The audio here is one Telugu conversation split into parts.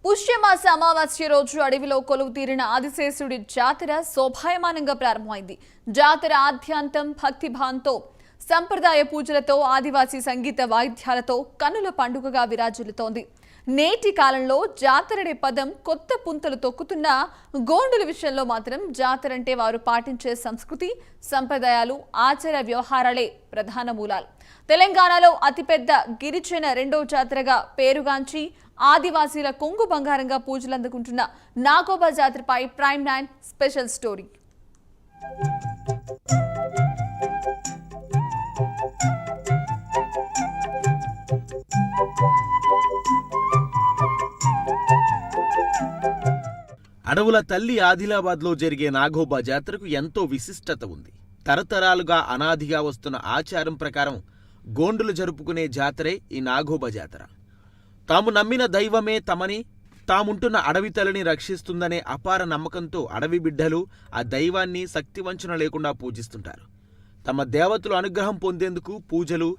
పుష్యమాస అమావాస్య రోజు అడవిలో కొలువు తీరిన ఆదిశేషుడి జాతర శోభాయమానంగా ప్రారంభమైంది. జాతర ఆద్యాంతం భక్తిభావంతో సంప్రదాయ పూజలతో ఆదివాసీ సంగీత వాయిద్యాలతో కన్నుల పండుగగా విరాజిల్లుతోంది. నేటి కాలంలో జాతరనే పదం కొత్త పుంతలు తొక్కుతున్న గోండుల విషయంలో మాత్రం జాతరంటే వారు పాటించే సంస్కృతి, సంప్రదాయాలు, ఆచార వ్యవహారాలే ప్రధాన మూలాలు. తెలంగాణలో అతిపెద్ద గిరిజన రెండో జాతరగా పేరుగాంచి ఆదివాసీల కొంగు బంగారంగా పూజలు అందుకుంటున్న నాగోబా జాతరపై ప్రైమ్ 9 స్పెషల్ స్టోరీ. అడవుల తల్లి ఆదిలాబాద్లో జరిగే నాగోబా జాతరకు ఎంతో విశిష్టత ఉంది. తరతరాలుగా అనాదిగా వస్తున్న ఆచారం ప్రకారం గోండులు జరుపుకునే జాతరే ఈ నాగోబా జాతర. తాము నమ్మిన దైవమే తమని, తాముంటున్న అడవి తల్లిని రక్షిస్తుందనే అపార నమ్మకంతో అడవి బిడ్డలు ఆ దైవాన్ని శక్తివంచన లేకుండా పూజిస్తుంటారు. తమ దేవతలు అనుగ్రహం పొందేందుకు పూజలు,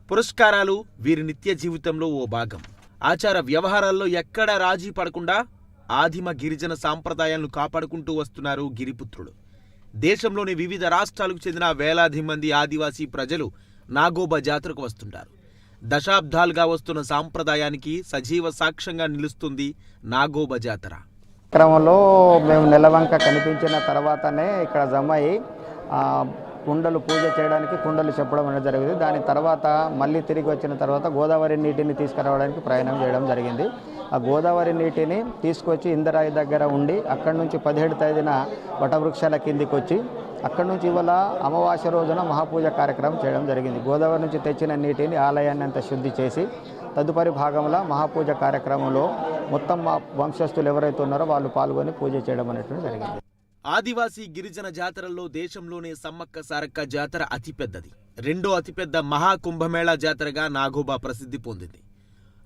పురస్కారాలు వీరి నిత్య జీవితంలో ఓ భాగం. ఆచార వ్యవహారాల్లో ఎక్కడా రాజీ పడకుండా ఆదిమ గిరిజన సాంప్రదాయాలను కాపాడుకుంటూ వస్తున్నారు గిరిపుత్రులు. దేశంలోని వివిధ రాష్ట్రాలకు చెందిన వేలాది మంది ఆదివాసీ ప్రజలు నాగోబా జాతరకు వస్తుంటారు. దశాబ్దాలుగా వస్తున్న సాంప్రదాయానికి సజీవ సాక్ష్యంగా నిలుస్తుంది నాగోబా జాతర. క్రమంలో మేము నెలవంక కనిపించిన తర్వాతనే ఇక్కడ జమ్మయి కుండలు పూజ చేయడానికి కుండలు చెప్పడం అనేది జరిగింది. దాని తర్వాత మళ్ళీ తిరిగి వచ్చిన తర్వాత గోదావరి నీటిని తీసుకురావడానికి ప్రయాణం చేయడం జరిగింది. ఆ గోదావరి నీటిని తీసుకొచ్చి ఇందరాయి దగ్గర ఉండి అక్కడి నుంచి 17వ తేదీన వటవృక్షాల కిందికి వచ్చి అక్కడి నుంచి ఇవాళ అమావాస్య రోజున మహాపూజ కార్యక్రమం చేయడం జరిగింది. గోదావరి నుంచి తెచ్చిన నీటిని ఆలయాన్ని అంతా శుద్ధి చేసి తదుపరి భాగంలో మహాపూజ కార్యక్రమంలో మొత్తం మా వంశస్థులు ఎవరైతే ఉన్నారో వాళ్ళు పాల్గొని పూజ చేయడం అనేటువంటి జరిగింది. ఆదివాసీ గిరిజన జాతరల్లో దేశంలోనే సమ్మక్క సారక్క జాతర అతిపెద్దది. రెండో అతిపెద్ద మహాకుంభమేళా జాతరగా నాగోబా ప్రసిద్ధి పొందింది.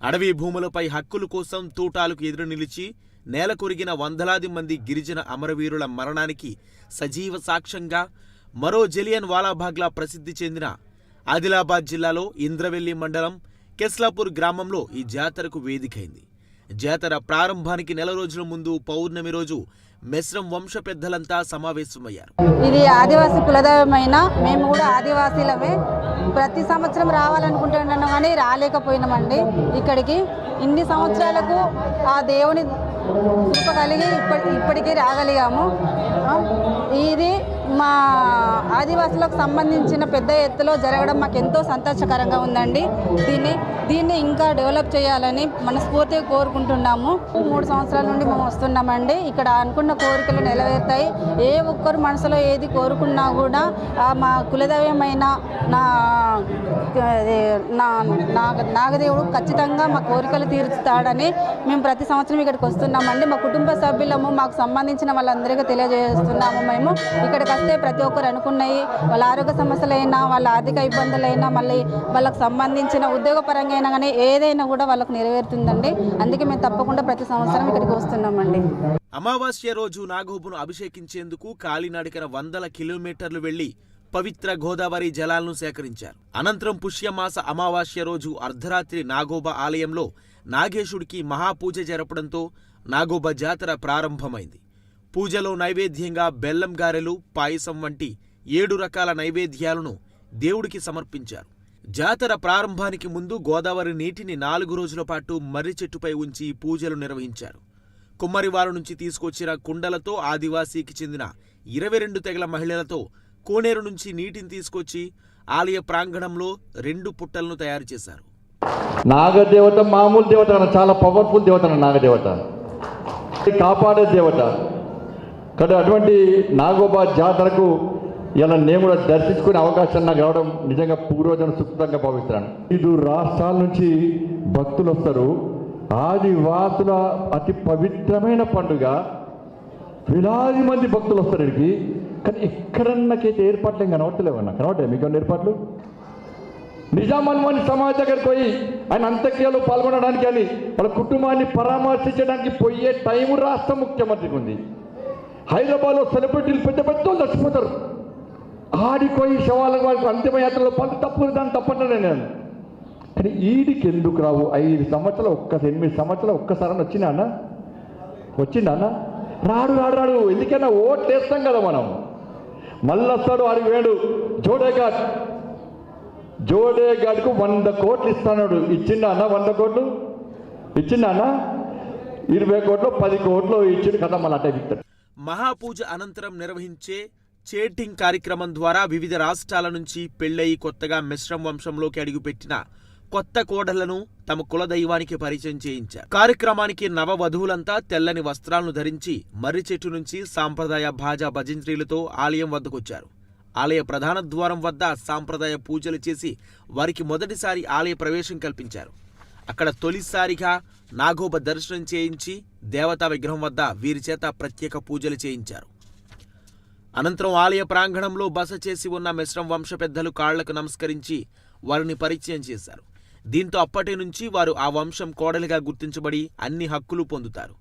అడవి భూములపై హక్కుల కోసం తూటాలకు ఎదురు నిలిచి నేల కొరిగిన వందలాది మంది గిరిజన అమరవీరుల మరణానికి సజీవ సాక్ష్యంగా మరో జలియన్ వాలాబాగ్లా ప్రసిద్ధి చెందిన ఆదిలాబాద్ జిల్లాలో ఇంద్రవెల్లి మండలం కెస్లాపూర్ గ్రామంలో ఈ జాతరకు వేదికైంది. జాతర ప్రారంభానికి నెల రోజుల ముందు పౌర్ణమి రోజు మెస్రం వంశ పెద్దలంతా సమావేశమయ్యారు. ఇది ఆదివాసీ కులదైవమైన మేము కూడా ఆదివాసీలమే. ప్రతి సంవత్సరం రావాలనుకుంటున్నాం కానీ రాలేకపోయినామండి. ఇక్కడికి ఇన్ని సంవత్సరాలకు ఆ దేవుని కృప కలిగి ఇప్పటికీ రాగలిగాము. ఇది మా ఆదివాసులకు సంబంధించిన పెద్ద ఎత్తులో జరగడం మాకు ఎంతో సంతోషకరంగా ఉందండి. దీన్ని ఇంకా డెవలప్ చేయాలని మనస్ఫూర్తిగా కోరుకుంటున్నాము. 3 సంవత్సరాల నుండి మేము వస్తున్నామండి. ఇక్కడ అనుకున్న కోరికలు నెరవేరుతాయి. ఏ ఒక్కరు మనసులో ఏది కోరుకున్నా కూడా మా కులదైవమైన నాగదేవుడు ఖచ్చితంగా మా కోరికలు తీరుస్తాడని మేము ప్రతి సంవత్సరం ఇక్కడికి వస్తున్నామండి. మా కుటుంబ సభ్యులము, మాకు సంబంధించిన వాళ్ళందరికీ తెలియజేస్తున్నాము. మేము ఇక్కడికి వస్తే ప్రతి ఒక్కరు అనుకున్నాయి వాళ్ళ ఆరోగ్య సమస్యలైనా, వాళ్ళ ఆర్థిక ఇబ్బందులైనా, మళ్ళీ వాళ్ళకు సంబంధించిన ఉద్యోగపరంగా అయినా కానీ ఏదైనా కూడా వాళ్ళకు నెరవేరుతుందండి. అందుకే మేము తప్పకుండా ప్రతి సంవత్సరం ఇక్కడికి వస్తున్నామండి. అమావాస్య రోజు నాగోబును అభిషేకించేందుకు కాలినడకన 100 కిలోమీటర్లు వెళ్లి పవిత్ర గోదావరి జలాలను సేకరించారు. అనంతరం పుష్యమాస అమావాస్య రోజు అర్ధరాత్రి నాగోబా ఆలయంలో నాగేశుడికి మహాపూజ జరపడంతో నాగోబా జాతర ప్రారంభమైంది. పూజలో నైవేద్యంగా బెల్లం గారెలు, పాయసం వంటి 7 రకాల నైవేద్యాలను దేవుడికి సమర్పించారు. జాతర ప్రారంభానికి ముందు గోదావరి నీటిని 4 రోజుల పాటు మర్రి చెట్టుపై ఉంచి పూజలు నిర్వహించారు. కుమ్మరివారు నుంచి తీసుకొచ్చిన కుండలతో ఆదివాసీకి చెందిన 22 తెగల మహిళలతో కోనేరు నుంచి నీటిని తీసుకొచ్చి ఆలయ ప్రాంగణంలో 2 పుట్టలను తయారు చేశారు. నాగదేవత మామూలు దేవత, చాలా పవర్ఫుల్ దేవత. నాగదేవత కాపాడే దేవత కదా. అటువంటి నాగోబా జాతరకు ఇలా నేను కూడా దర్శించుకునే అవకాశం నాకు రావడం నిజంగా పూర్వజన సుకృతంగా భావిస్తున్నాను. 5 రాష్ట్రాల నుంచి భక్తులు వస్తారు. ఆదివాసుల అతి పవిత్రమైన పండుగ. వేలాది మంది భక్తులు వస్తారు ఇక్కడికి. కానీ ఎక్కడన్నకైతే ఏర్పాట్లు ఏం కనబడతలేవన్నా? కనబడ్డాయి మీకు ఏర్పాట్లు? నిజామాబాద్ సమాజ్ దగ్గరికి పోయి ఆయన అంత్యక్రియలో పాల్గొనడానికి అని వాళ్ళ కుటుంబాన్ని పరామర్శించడానికి పోయే టైం రాష్ట్ర ముఖ్యమంత్రికి ఉంది. హైదరాబాద్లో సెలబ్రిటీలు పెద్ద పెద్ద చచ్చిపోతారు. ఆడిపోయి శవాలకు వాళ్ళకి అంతిమయాత్రలో పని తప్పు దాన్ని తప్పంటానే నేను. కానీ ఈడికి ఎందుకు రావు? 5 సంవత్సరాలు 8 సంవత్సరాలు ఒక్కసారి వచ్చినా అన్న వచ్చిండా అన్న? రాడు రాడు రాడు. ఎందుకన్నా ఓట్లు వేస్తాం కదా మనం. మళ్ళీ వస్తాడు, ఆడికి వేడు జోడేఘాట్కు 100 కోట్లు ఇస్తాడు. ఇచ్చిండా అన్న? 100 కోట్లు ఇచ్చిండా అన్న? 20 కోట్లు 10 కోట్లు ఇచ్చిండు కదా. మళ్ళీ అట్టే ఇస్తాడు. మహాపూజ అనంతరం నిర్వహించే చేటింగ్ కార్యక్రమం ద్వారా వివిధ రాష్ట్రాల నుంచి పెళ్లయి కొత్తగా మిశ్రమ వంశంలోకి అడుగుపెట్టిన కొత్త కోడళ్లను తమ కులదైవానికి పరిచయం చేయించారు. కార్యక్రమానికి నవ వధువులంతా తెల్లని వస్త్రాలను ధరించి మర్రి చెట్టు నుంచి సాంప్రదాయ భాజా భజంత్రీలతో ఆలయం వద్దకొచ్చారు. ఆలయ ప్రధాన ద్వారం వద్ద సాంప్రదాయ పూజలు చేసి వారికి మొదటిసారి ఆలయ ప్రవేశం కల్పించారు. అక్కడ తొలిసారిగా నాగోబ దర్శనం చేయించి దేవతా విగ్రహం వద్ద వీరి చేత ప్రత్యేక పూజలు చేయించారు. అనంతరం ఆలయ ప్రాంగణంలో బస చేసి ఉన్న మిశ్రమ వంశ పెద్దలు కాళ్లకు నమస్కరించి వారిని పరిచయం చేశారు. దీంతో అప్పటి నుంచి వారు ఆ వంశం కోడలిగా గుర్తించబడి అన్ని హక్కులు పొందుతారు.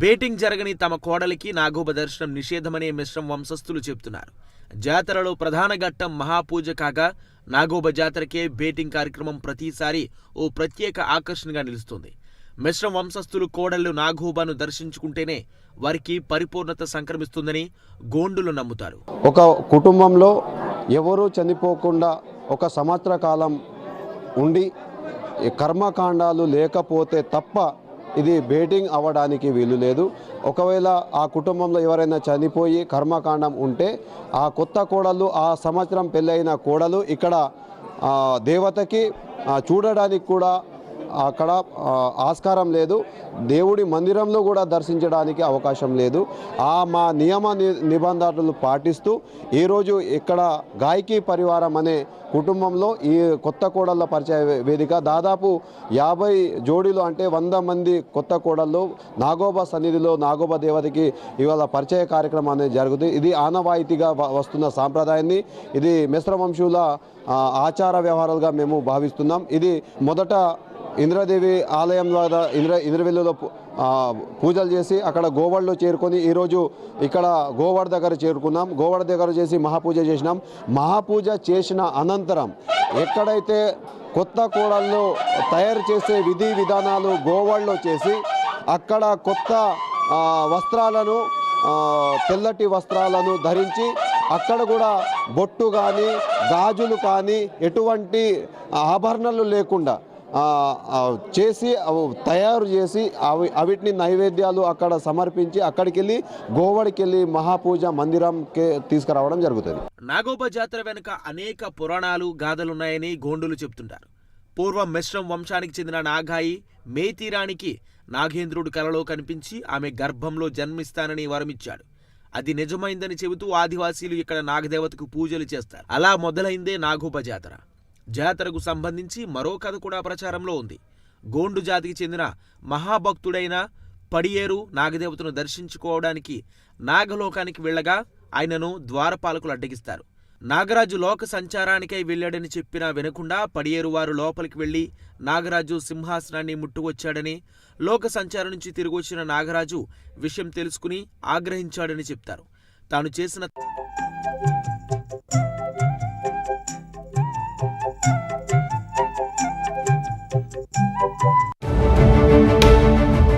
బేటింగ్ జరగని తమ కోడలికి నాగోబ దర్శనం నిషేధమనే మిశ్రమ వంశస్థులు చెబుతున్నారు. జాతరలో ప్రధాన ఘట్టం మహాపూజ కాగా నాగోబ జాతరకే బేటింగ్ కార్యక్రమం ప్రతిసారి ఓ ప్రత్యేక ఆకర్షణగా నిలుస్తుంది. మిశ్రమ వంశస్థులు కోడళ్లు నాగోబాను దర్శించుకుంటేనే వారికి పరిపూర్ణత సంక్రమిస్తుందని గోండులు నమ్ముతారు. ఒక కుటుంబంలో ఎవరూ చనిపోకుండా 1 సంవత్సర కాలం ఉండి కర్మకాండాలు లేకపోతే తప్ప ఇది బేటింగ్ అవ్వడానికి వీలు లేదు. ఒకవేళ ఆ కుటుంబంలో ఎవరైనా చనిపోయి కర్మకాండం ఉంటే ఆ కొత్త కోడలు, ఆ సంవత్సరం పెళ్ళైన కోడలు ఇక్కడ దేవతకి చూడడానికి కూడా అక్కడ ఆస్కారం లేదు. దేవుడి మందిరంలో కూడా దర్శించడానికి అవకాశం లేదు. మా నియమ నిబంధనలు పాటిస్తూ ఈరోజు ఇక్కడ గాయకి పరివారం అనే కుటుంబంలో ఈ కొత్త కోడళ్ళ పరిచయ వేదిక దాదాపు 50 జోడీలు అంటే 100 మంది కొత్త కోడళ్ళు నాగోబా సన్నిధిలో నాగోబా దేవతకి ఇవాళ పరిచయ కార్యక్రమం అనేది జరుగుతుంది. ఇది ఆనవాయితీగా వస్తున్న సాంప్రదాయాన్ని, ఇది మిశ్రమ వంశుల ఆచార వ్యవహారాలుగా మేము భావిస్తున్నాం. ఇది మొదట ఇంద్రదేవి ఆలయం ద్వారా ఇంద్రవెల్లులో పూజలు చేసి అక్కడ గోవాడలో చేరుకొని ఈరోజు ఇక్కడ గోవాడ దగ్గర చేరుకున్నాం. గోవాడ దగ్గర చేసి మహాపూజ చేసినాం. మహాపూజ చేసిన అనంతరం ఎక్కడైతే కొత్త కోడళ్ళు తయారు చేసే విధి విధానాలు గోవాడలో చేసి అక్కడ కొత్త వస్త్రాలను, తెల్లటి వస్త్రాలను ధరించి అక్కడ కూడా బొట్టు కానీ గాజులు కానీ ఎటువంటి ఆభరణాలు లేకుండా చేసి తయారు చేసి అవిటిని నైవేద్యాలు అక్కడ సమర్పించి అక్కడికి వెళ్ళి గోవాడికి వెళ్ళి మహాపూజ మందిరంకి తీసుకురావడం జరుగుతుంది. నాగోబా జాతర వెనుక అనేక పురాణాలు గాథలున్నాయని గోండులు చెబుతుంటారు. పూర్వం మిశ్రమ వంశానికి చెందిన నాగాయి మేతీరానికి నాగేంద్రుడు కలలో కనిపించి ఆమె గర్భంలో జన్మిస్తానని వరమిచ్చాడు. అది నిజమైందని చెబుతూ ఆదివాసీలు ఇక్కడ నాగదేవతకు పూజలు చేస్తారు. అలా మొదలైందే నాగోబా జాతర. జాతరకు సంబంధించి మరో కథ కూడా ప్రచారంలో ఉంది. గోండు జాతికి చెందిన మహాభక్తుడైన పడియేరు నాగదేవతను దర్శించుకోవడానికి నాగలోకానికి వెళ్ళగా ఆయనను ద్వారపాలకులు అడ్డగిస్తారు. నాగరాజు లోక సంచారానికై వెళ్ళాడని చెప్పినా వినకుండా పడియేరు వారు లోపలికి వెళ్లి నాగరాజు సింహాసనాన్ని ముట్టుకొచ్చాడని, లోక సంచారం నుంచి తిరిగి వచ్చిన నాగరాజు విషయం తెలుసుకుని ఆగ్రహించాడని చెప్తారు. తాను చేసిన